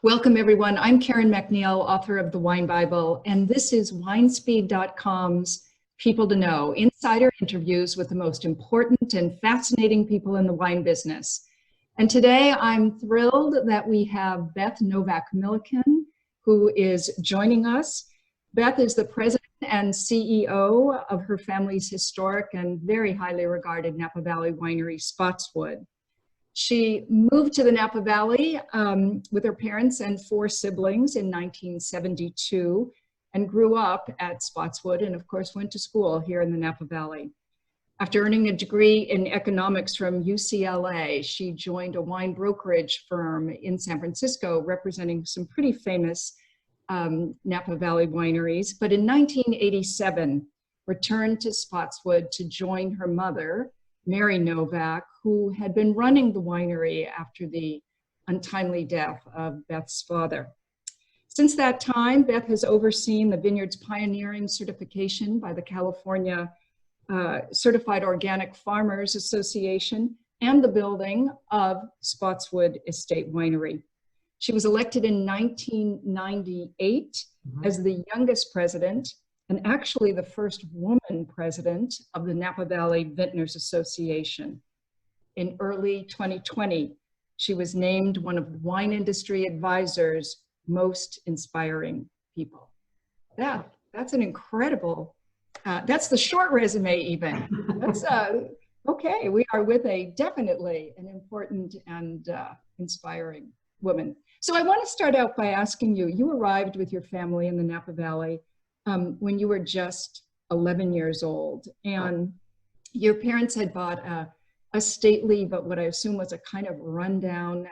Welcome, everyone. I'm Karen MacNeil, author of The Wine Bible, and this is WineSpeed.com's People to Know, insider interviews with the most important and fascinating people in the wine business. And today I'm thrilled that we have Beth Novak, who is joining us. Beth is the president and CEO of her family's historic and very highly regarded Napa Valley winery, Spottswoode. She moved to the Napa Valley with her parents and 4 siblings in 1972 and grew up at Spottswoode and of course went to school here in the Napa Valley. After earning a degree in economics from UCLA, she joined a wine brokerage firm in San Francisco representing some pretty famous Napa Valley wineries, but in 1987 returned to Spottswoode to join her mother, Mary Novak, who had been running the winery after the untimely death of Beth's father. Since that time, Beth has overseen the vineyard's pioneering certification by the California Certified Organic Farmers Association and the building of Spottswoode Estate Winery. She was elected in 1998 as the youngest president and actually the first woman president of the Napa Valley Vintners Association. In early 2020, she was named one of the Wine Industry Advisor's most inspiring people. That's an incredible, that's the short resume even. That's, okay, we are with definitely an important and inspiring woman. So I want to start out by asking you, you arrived with your family in the Napa Valley when you were just 11 years old, and your parents had bought a stately, but what I assume was a kind of rundown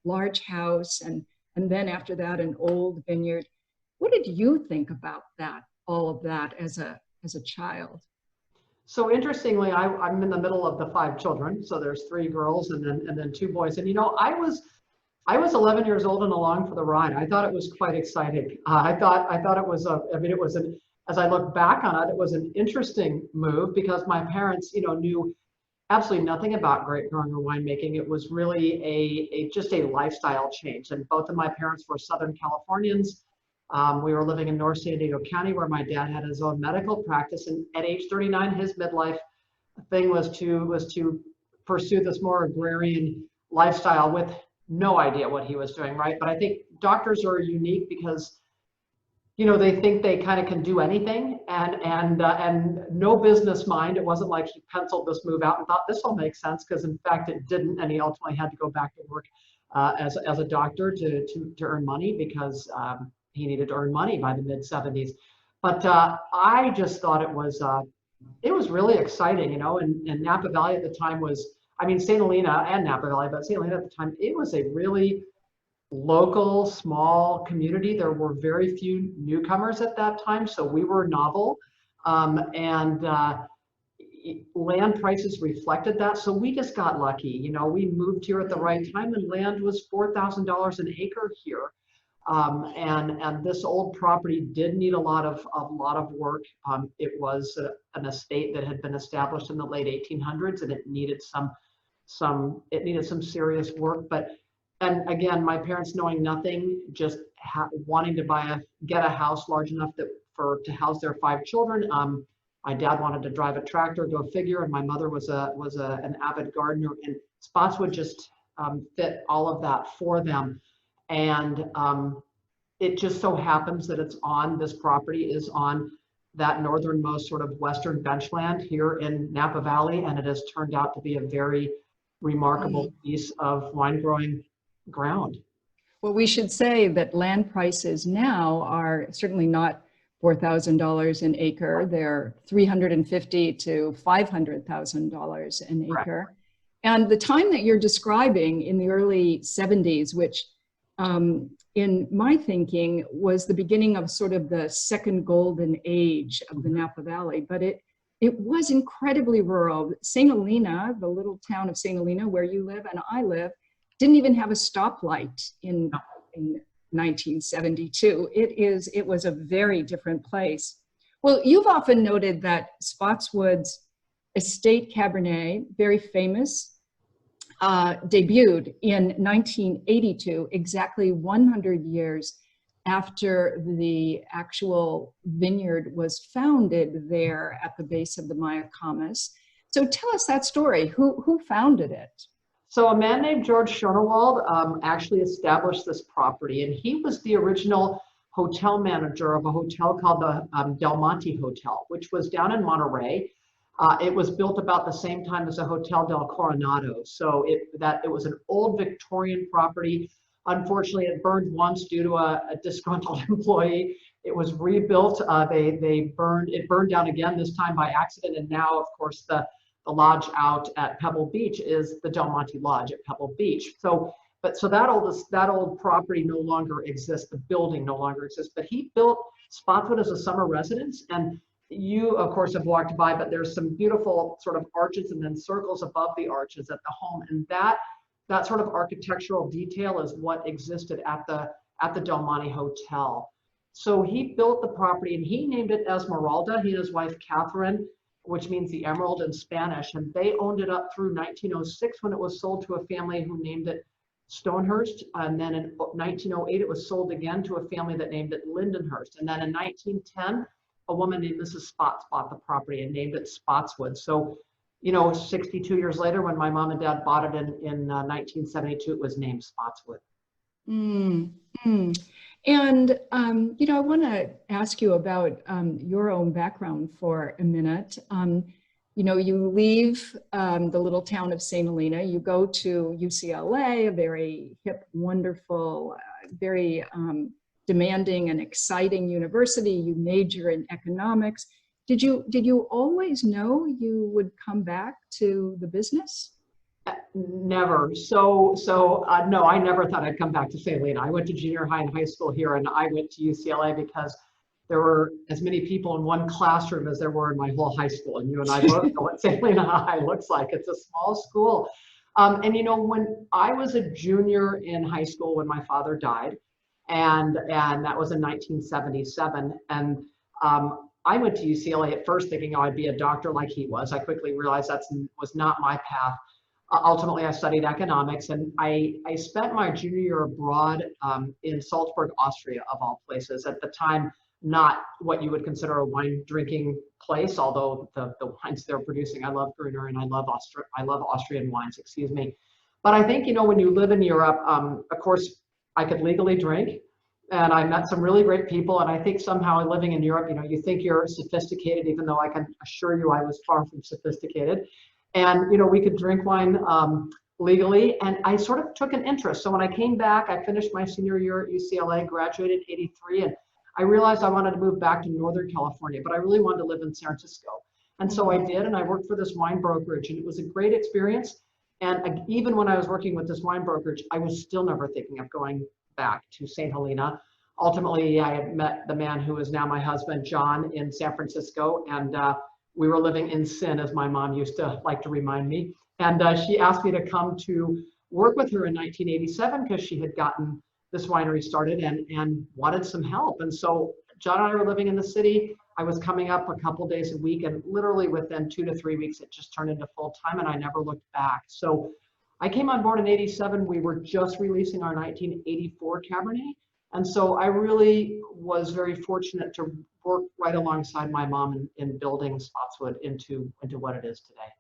large house, and then after that an old vineyard. What did you think about that, all of that as a child? So interestingly, I'm in the middle of the 5 children, so there's 3 girls and then 2 boys, and you know, I was 11 years old and along for the ride. I thought it was quite exciting. I thought it was as I look back on it, it was an interesting move because my parents, you know, knew absolutely nothing about grape growing or winemaking. It was really just a lifestyle change. And both of my parents were Southern Californians. We were living in North San Diego County where my dad had his own medical practice. And at age 39, his midlife thing was to pursue this more agrarian lifestyle with no idea what he was doing, right? But I think doctors are unique because, you know, they think they kind of can do anything, and no business mind. It wasn't like he penciled this move out and thought this will make sense, because in fact it didn't, and he ultimately had to go back to work as a doctor to earn money because he needed to earn money by the mid-70s. But I just thought it was really exciting, you know. And Napa Valley at the time was, I mean, St. Helena and Napa Valley, but St. Helena at the time, it was a really local, small community. There were very few newcomers at that time, so we were novel, and land prices reflected that. So we just got lucky. You know, we moved here at the right time, and land was $4,000 an acre here. And this old property did need a lot of work. It was an estate that had been established in the late 1800s, and it needed some serious work. And again, my parents, knowing nothing, just wanting to get a house large enough to house their 5 children. My dad wanted to drive a tractor, go figure, and my mother was an avid gardener, and Spottswoode just fit all of that for them. And it just so happens that this property is on that northernmost sort of western benchland here in Napa Valley, and it has turned out to be a very remarkable piece of wine growing ground. Well, we should say that land prices now are certainly not $4,000 an acre. They're $350,000 to $500,000 an acre. Correct. And the time that you're describing in the early 70s, which in my thinking was the beginning of sort of the second golden age of the Napa Valley, but it was incredibly rural. St. Helena, the little town of St. Helena where you live and I live, didn't even have a stoplight in 1972. It was a very different place. Well, you've often noted that Spottswoode's estate Cabernet, very famous, debuted in 1982, exactly 100 years after the actual vineyard was founded there at the base of the Maya Caymus. So tell us that story. Who founded it? So a man named George Schoenewald actually established this property, and he was the original hotel manager of a hotel called the Del Monte Hotel, which was down in Monterey. It was built about the same time as the Hotel del Coronado. So it was an old Victorian property. Unfortunately, it burned once due to a disgruntled employee. It was rebuilt. It burned down again, this time by accident. And now, of course, the lodge out at Pebble Beach is the Del Monte Lodge at Pebble Beach. So that old property no longer exists. The building no longer exists. But he built Spottswoode as a summer residence. And you, of course, have walked by, but there's some beautiful sort of arches and then circles above the arches at the home. And that sort of architectural detail is what existed at the Del Monte Hotel. So he built the property and he named it Esmeralda, he and his wife Catherine, which means the emerald in Spanish. And they owned it up through 1906 when it was sold to a family who named it Stonehurst. And then in 1908, it was sold again to a family that named it Lindenhurst. And then in 1910, a woman named Mrs. Spotts bought the property and named it Spottswoode. So, 62 years later, when my mom and dad bought it in 1972, it was named Spottswoode. Mm-hmm. And, I want to ask you about your own background for a minute. You leave the little town of St. Helena, you go to UCLA, a very hip, wonderful, very demanding and exciting university. You major in economics. Did you always know you would come back to the business? Never. So no, I never thought I'd come back to St. Helena. I went to junior high and high school here, and I went to UCLA because there were as many people in one classroom as there were in my whole high school. And you and I both know what St. Helena High looks like. It's a small school. And when I was a junior in high school, when my father died, and that was in 1977, and I went to UCLA at first thinking, I'd be a doctor like he was. I quickly realized that was not my path. Ultimately, I studied economics, and I spent my junior year abroad in Salzburg, Austria, of all places. At the time, not what you would consider a wine drinking place, although the wines they're producing, I love Gruner and I love Austrian wines, excuse me. But I think, when you live in Europe, of course, I could legally drink, and I met some really great people. And I think somehow living in Europe, you think you're sophisticated, even though I can assure you I was far from sophisticated. And, we could drink wine legally, and I sort of took an interest. So when I came back, I finished my senior year at UCLA, graduated in '83, and I realized I wanted to move back to Northern California, but I really wanted to live in San Francisco. And so I did, and I worked for this wine brokerage, and it was a great experience. And even when I was working with this wine brokerage, I was still never thinking of going back to St. Helena. Ultimately, I had met the man who is now my husband, John, in San Francisco, and we were living in sin, as my mom used to like to remind me. And she asked me to come to work with her in 1987 because she had gotten this winery started and wanted some help. And so John and I were living in the city. I was coming up a couple days a week, and literally within 2 to 3 weeks, it just turned into full time, and I never looked back. So I came on board in '87. We were just releasing our 1984 Cabernet. And so I really was very fortunate to work right alongside my mom in building Spottswoode into what it is today.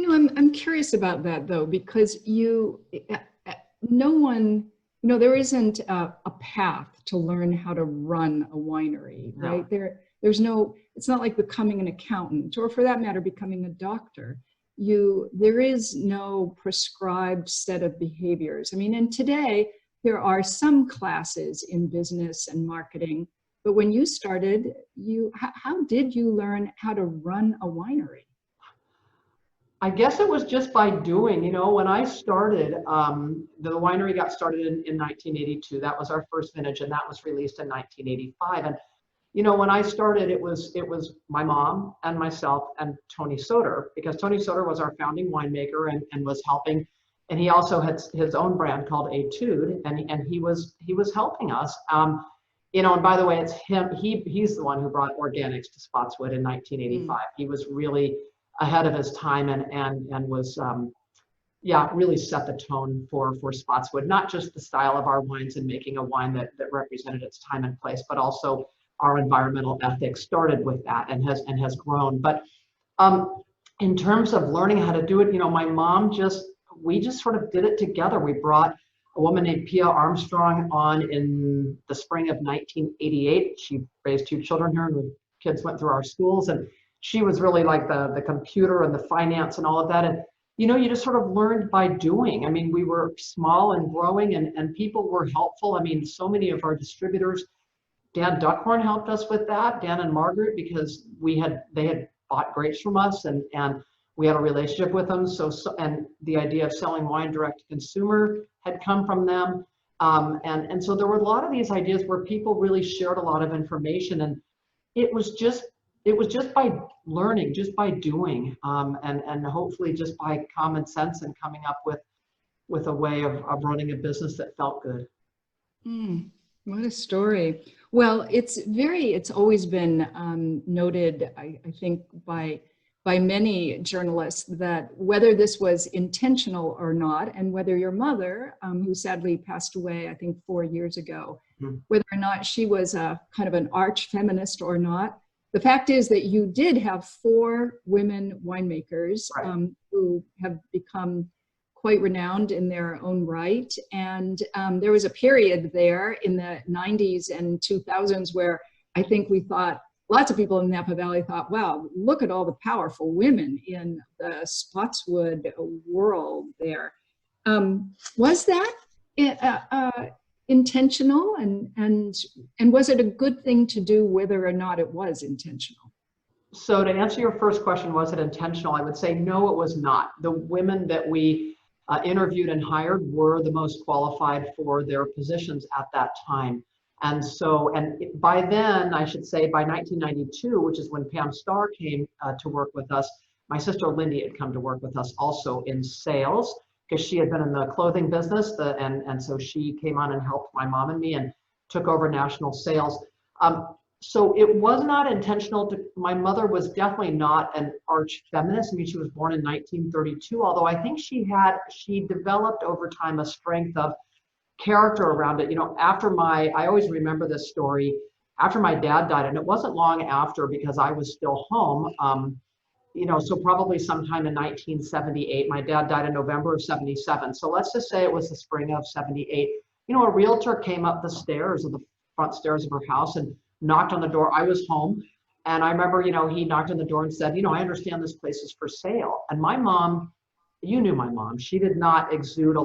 I'm curious about that though, because no one, there isn't a path to learn how to run a winery, right? No. There's no, it's not like becoming an accountant, or for that matter, becoming a doctor. There is no prescribed set of behaviors. And today, there are some classes in business and marketing, but when you started, how did you learn how to run a winery? I guess it was just by doing. When I started, the winery got started in 1982. That was our first vintage, and that was released in 1985. And when I started, it was my mom and myself and Tony Soter, because Tony Soter was our founding winemaker and was helping. And he also had his own brand called Etude, and he was helping us. And by the way, it's him. He's the one who brought organics to Spottswoode in 1985. He was really ahead of his time and was yeah, really set the tone for Spottswoode, not just the style of our wines and making a wine that represented its time and place, but also our environmental ethics started with that and has grown. But in terms of learning how to do it, my mom we just sort of did it together. We brought a woman named Pia Armstrong on in the spring of 1988. She raised 2 children here, and the kids went through our schools, and she was really like the computer and the finance and all of that. And you just sort of learned by doing. I mean, we were small and growing, and people were helpful. I mean, so many of our distributors, Dan Duckhorn helped us with that, Dan and Margaret, because they had bought grapes from us, and we had a relationship with them. So and the idea of selling wine direct to consumer had come from them. And so there were a lot of these ideas where people really shared a lot of information, and it was just by learning, just by doing, and hopefully just by common sense and coming up with a way of running a business that felt good. What a story. Well, it's always been noted, I think, by many journalists, that whether this was intentional or not, and whether your mother, who sadly passed away, I think 4 years ago, whether or not she was a kind of an arch feminist or not, the fact is that you did have 4 women winemakers, right, who have become quite renowned in their own right. And there was a period there in the 90s and 2000s where I think lots of people in Napa Valley thought, wow, look at all the powerful women in the Spottswoode world there. Was that intentional, and was it a good thing to do, whether or not it was intentional? So to answer your first question, was it intentional? I would say no, it was not. The women that we interviewed and hired were the most qualified for their positions at that time. And so, by then, I should say by 1992, which is when Pam Starr came to work with us, my sister Lindy had come to work with us also in sales, because she had been in the clothing business, and so she came on and helped my mom and me and took over national sales. So it was not intentional. My mother was definitely not an arch feminist. I mean, she was born in 1932, although I think she developed over time a strength of character around it. I always remember this story, after my dad died, and it wasn't long after, because I was still home, so probably sometime in 1978. My dad died in November of 77. So let's just say it was the spring of 78. A realtor came up the stairs, of the front stairs of her house, and knocked on the door. I was home, and I remember, he knocked on the door and said, I understand this place is for sale. And my mom, you knew my mom, she did not exude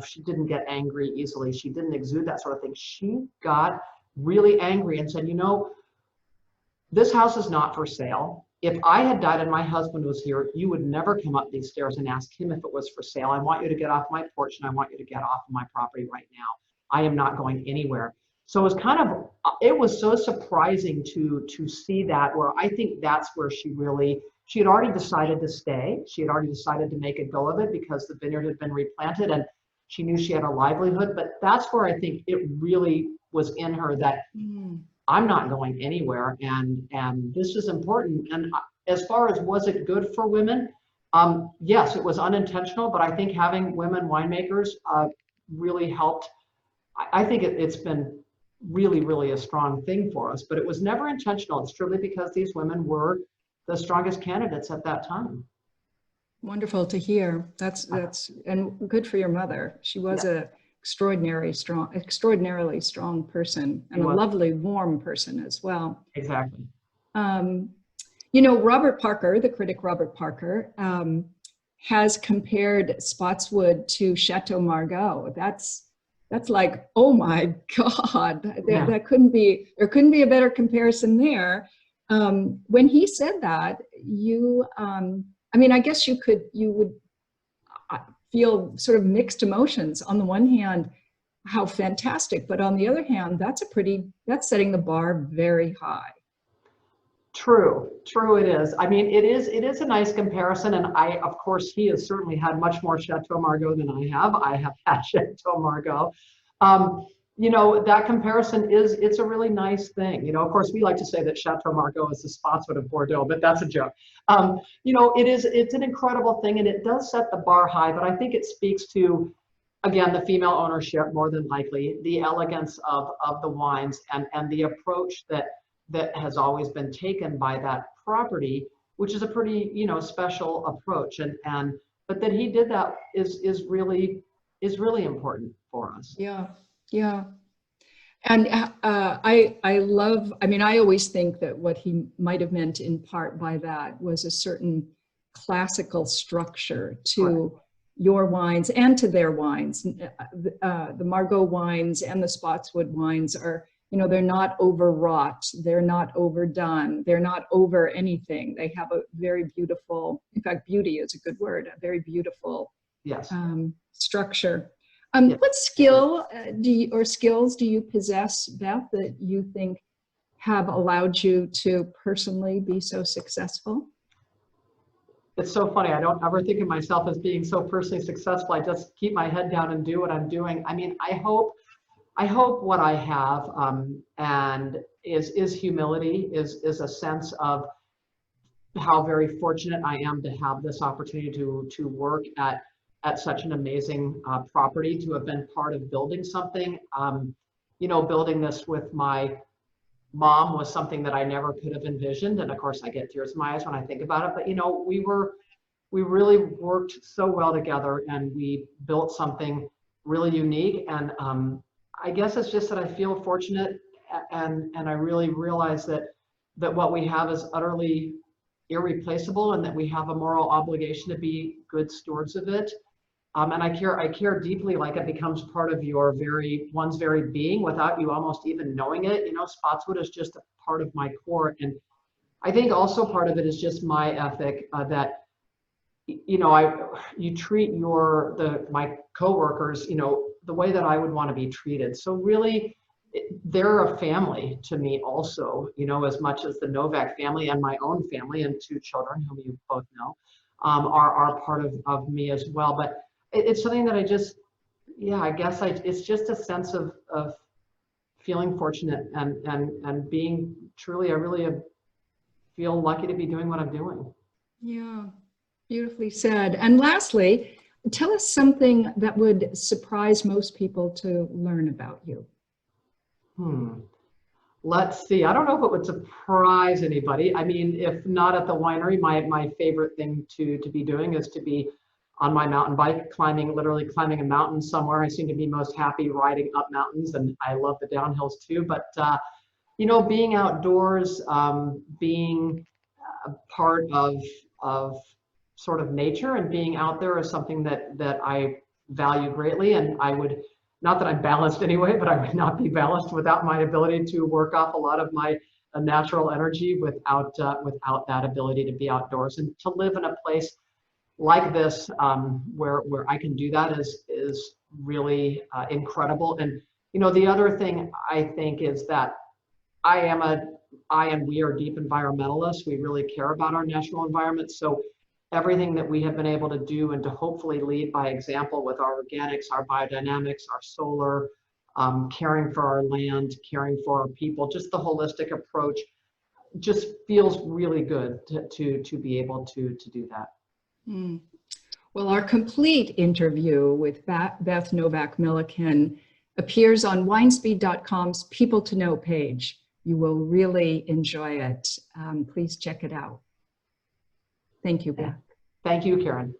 she didn't get angry easily. She didn't exude that sort of thing. She got really angry and said, this house is not for sale. If I had died and my husband was here, you would never come up these stairs and ask him if it was for sale. I want you to get off my porch, and I want you to get off of my property right now. I am not going anywhere. So it was so surprising to see that, where I think that's where she had already decided to stay. She had already decided to make a go of it, because the vineyard had been replanted and she knew she had a livelihood. But that's where I think it really was in her that I'm not going anywhere, and this is important. And as far as was it good for women? Yes, it was unintentional, but I think having women winemakers really helped. I think it's been really, really a strong thing for us, but it was never intentional. It's truly because these women were the strongest candidates at that time. Wonderful to hear. That's and good for your mother. She was a extraordinarily strong person, and a lovely, warm person as well. Exactly. Robert Parker, the critic Robert Parker, has compared Spottswoode to Chateau Margaux. That's like, oh my God, there couldn't be a better comparison there. When he said that, I guess you would feel sort of mixed emotions. On the one hand, how fantastic, but on the other hand, that's setting the bar very high. True it is. I mean, it is a nice comparison, and of course, he has certainly had much more Chateau Margaux than I have. I have had Chateau Margaux. you know, that comparison it's a really nice thing. You know, of course, we like to say that Chateau Margaux is the Spottswoode of Bordeaux, but that's a joke. You know, it's an incredible thing, and it does set the bar high, but I think it speaks to, again, the female ownership, more than likely, the elegance of the wines, and the approach that has always been taken by that property, which is a pretty, you know, special approach. But that he did that is really important for us. Yeah, yeah. And I love, I mean, I always think that what he might have meant in part by that was a certain classical structure to your wines and to their wines. The Margaux wines and the Spottswoode wines are, you know, they're not overwrought, they're not overdone, they're not over anything. They have a very beautiful, in fact, beauty is a good word, a very beautiful structure. What skill skills do you possess, Beth, that you think have allowed you to personally be so successful? It's so funny. I don't ever think of myself as being so personally successful. I just keep my head down and do what I'm doing. I mean, I hope what I have and is humility, is a sense of how very fortunate I am to have this opportunity to work at such an amazing property, to have been part of building something. You know, building this with my mom was something that I never could have envisioned. And of course, I get tears in my eyes when I think about it. But, you know, we really worked so well together, and we built something really unique. And I guess it's just that I feel fortunate, and I really realize that what we have is utterly irreplaceable, and that we have a moral obligation to be good stewards of it. And I care deeply, like it becomes part of one's very being without you almost even knowing it. You know, Spottswoode is just a part of my core. And I think also part of it is just my ethic, that, you know, you treat my coworkers, you know, the way that I would want to be treated. So really, they're a family to me also, you know, as much as the Novak family and my own family and 2 children whom you both know are part of me as well. But it's something that I just, I guess it's just a sense of feeling fortunate and being truly, I really feel lucky to be doing what I'm doing. Yeah, beautifully said. And lastly, tell us something that would surprise most people to learn about you. Let's see. I don't know if it would surprise anybody. I mean, if not at the winery, my favorite thing to be doing is to be on my mountain bike, literally climbing a mountain somewhere. I seem to be most happy riding up mountains, and I love the downhills too. But you know, being outdoors, being a part of sort of nature and being out there is something that I value greatly. And I would, not that I'm balanced anyway, but I would not be balanced without my ability to work off a lot of my natural energy, without that ability to be outdoors. And to live in a place like this, where I can do that is really incredible. And you know, the other thing I think is that we are deep environmentalists. We really care about our natural environment. So everything that we have been able to do, and to hopefully lead by example with our organics, our biodynamics, our solar, caring for our land, caring for our people, just the holistic approach, just feels really good to be able to do that. Well, our complete interview with Beth Novak Milliken appears on winespeed.com's People to Know page. You will really enjoy it. Please check it out. Thank you, Beth. Thank you, Karen.